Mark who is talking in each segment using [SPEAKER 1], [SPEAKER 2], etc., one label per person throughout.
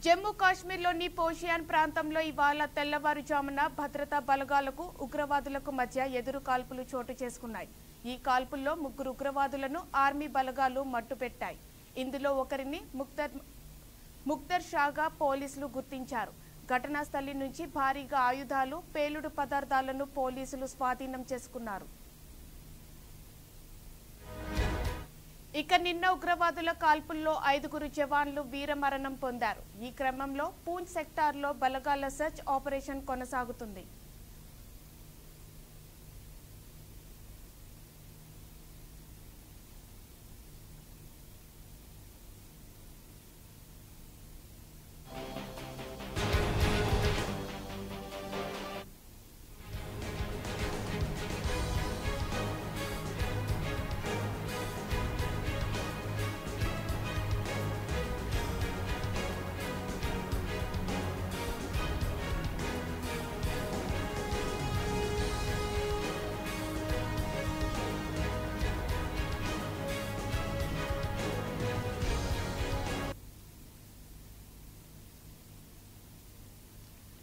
[SPEAKER 1] జమ్మూ కాశ్మీర్లోని పోషియాన్ ప్రాంతంలో ఇవాళ తెల్లవారుజామున భద్రతా బలగాలకు ఉగ్రవాదులకు మధ్య ఎదురు కాల్పులు చోటు చేసుకున్నాయి. ఈ కాల్పుల్లో ముగ్గురు ఉగ్రవాదులను ఆర్మీ బలగాలు మట్టుపెట్టాయి. ఇందులో ఒకరిని ముక్తర్ షాగా పోలీసులు గుర్తించారు. ఘటనా స్థలి నుంచి భారీగా ఆయుధాలు, పేలుడు పదార్థాలను పోలీసులు స్వాధీనం చేసుకున్నారు. ఇక నిన్న ఉగ్రవాదుల కాల్పుల్లో 5 జవాన్లు వీరమరణం పొందారు. ఈ క్రమంలో పూంచ్ సెక్టార్లో బలగాల సెర్చ్ ఆపరేషన్ కొనసాగుతుంది.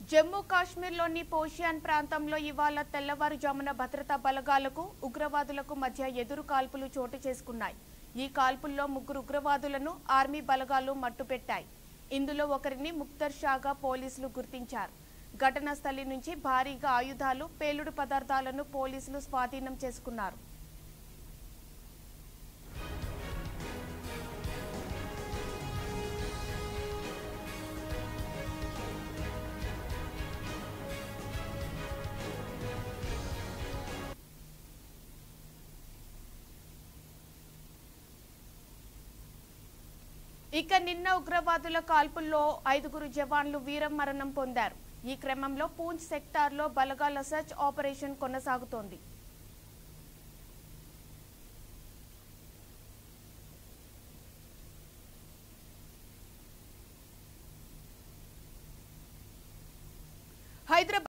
[SPEAKER 1] జమ్మూ కాశ్మీర్లోని పోషియాన్ ప్రాంతంలో ఇవాళ తెల్లవారుజామున భద్రతా బలగాలకు ఉగ్రవాదులకు మధ్య ఎదురు కాల్పులు చోటు చేసుకున్నాయి. ఈ కాల్పుల్లో ముగ్గురు ఉగ్రవాదులను ఆర్మీ బలగాలు మట్టుపెట్టాయి. ఇందులో ఒకరిని ముక్తర్ షాగా పోలీసులు గుర్తించారు. ఘటనా స్థలి నుంచి భారీగా ఆయుధాలు, పేలుడు పదార్థాలను పోలీసులు స్వాధీనం చేసుకున్నారు. ఇక నిన్న ఉగ్రవాదుల కాల్పుల్లో 5 జవాన్లు వీరమరణం పొందారు. ఈ క్రమంలో పూంచ్ సెక్టార్లో బలగాల సెర్చ్ ఆపరేషన్ కొనసాగుతోంది. హైదరాబాద్